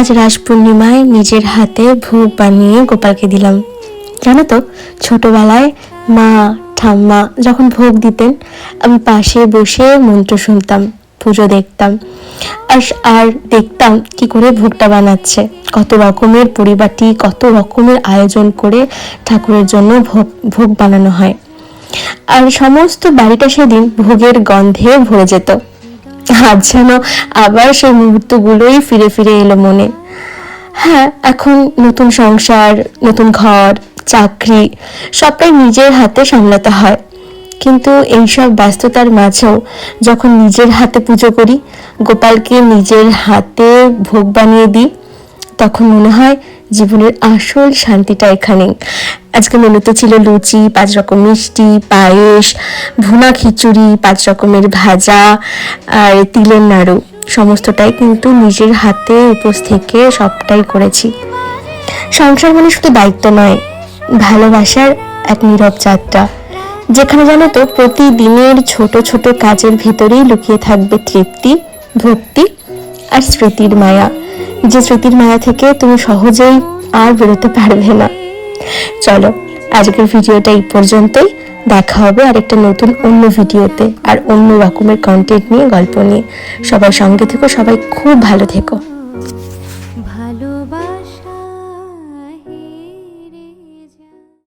আজ রাস পূর্ণিমায় নিজের হাতে ভোগ বানিয়ে গোপালকে দিলাম। জানো তো, ছোটবেলায় মা ঠাম্মা যখন ভোগ দিতেন, আমি পাশে বসে মন্ত্র শুনতাম, পুজো দেখতাম, আর দেখতাম কি করে ভোগটা বানাচ্ছে। কত রকমের পরিবাটি, কত রকমের আয়োজন করে ঠাকুরের জন্য ভোগ ভোগ বানানো হয়। আর সমস্ত বাড়িটা সেদিন ভোগের গন্ধে ভরে যেত। আজ যেন আবার সেই মুহূর্তগুলোই ফিরে ফিরে এলো মনে। হ্যাঁ, এখন নতুন সংসার, নতুন ঘর, চাকরি, সবটাই নিজের হাতে সামলাতে হয়। কিন্তু এইসব ব্যস্ততার মাঝেও যখন নিজের হাতে পুজো করি, গোপালকে নিজের হাতে ভোগ বানিয়ে দিই, তখন মনে হয় জীবনের আসল শান্তিটা এখানেই। আজকে মেনুতে ছিল লুচি, 5 রকম মিষ্টি, পায়েস, ভুনা খিচুড়ি, 5 রকমের ভাজা আর তিলের নাড়ু। সমস্তটাই কিন্তু নিজের হাতে উপোস থেকে সবটাই করেছি। সংসার মানে শুধু দায়িত্ব নয়, ভালোবাসার এক নীরব যাত্রা, যেখানে জানো তো প্রতিদিনের ছোট ছোট কাজের ভেতরেই লুকিয়ে থাকবে তৃপ্তি, ভক্তি আর স্মৃতির মায়া। যে স্মৃতির মায়া থেকে তুমি সহজেই আর বেরোতে পারবে না। চলো, আজকের ভিডিওটা এই পর্যন্তই। দেখা হবে আরেকটা নতুন অন্য ভিডিওতে আর অন্য রকমের কন্টেন্ট নিয়ে, গল্প নিয়ে। সবাই সঙ্গে থেকো, সবাই খুব ভালো থেকো।